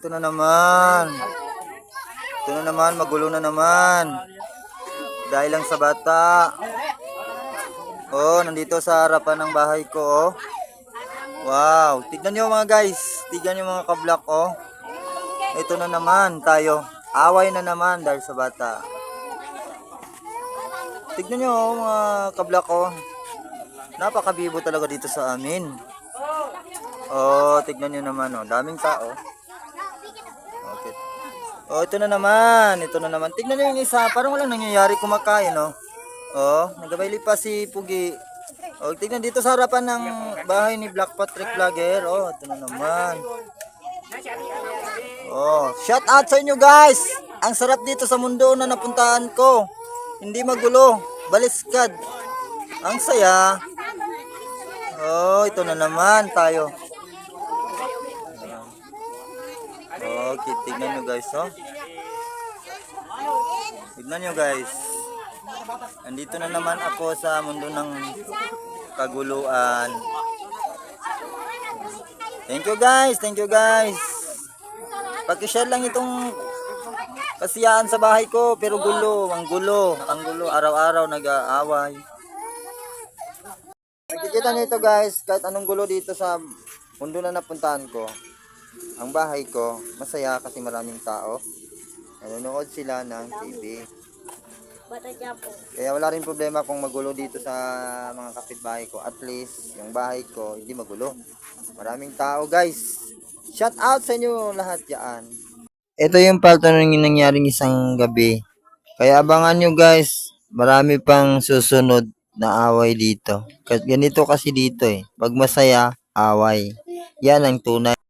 Ito na naman. Ito na naman, magulo na naman. Dahil lang sa bata. Oh, nandito sa harapan ng bahay ko, oh. Wow, tignan nyo mga guys. Tignan nyo mga kablak, oh. Ito na naman tayo. Away na naman dahil sa bata. Tignan nyo, oh, mga kablak, oh. Napakabibo talaga dito sa amin. Oh, tignan nyo naman, oh. Daming tao. Okay. Oh, ito na naman. Ito na naman. Tignan nyo yung isa. Parang walang nangyayari kumakain, oh. Oh, nagabayli pa si Pugi. Oh, tignan dito sa harapan ng bahay ni Black Patrick Vlogger. Oh, ito na naman. Oh, shout out sa inyo guys. Ang sarap dito sa mundo na napuntahan ko. Hindi magulo. Baliskad. Ang saya. Oh, ito na naman tayo. Okay, tignan nyo guys, oh. Tignan nyo guys. Andito na naman ako sa mundo ng kaguluan. Thank you guys, thank you guys. Paki-share lang itong kasiyahan sa bahay ko, pero gulo, ang gulo, araw-araw nag-aaway. Nakikita niyo ito guys, kahit anong gulo dito sa mundo na napuntahan ko. Ang bahay ko, masaya kasi maraming tao. Nanonood sila ng TV. Kaya wala rin problema kung magulo dito sa mga kapitbahay ko. At least, yung bahay ko, hindi magulo. Maraming tao guys. Shout out sa inyo lahat dyan. Ito yung palto ng nangyaring isang gabi. Kaya abangan nyo guys, marami pang susunod na away dito. Ganito kasi dito eh. Pag masaya, away. Yan ang tunay.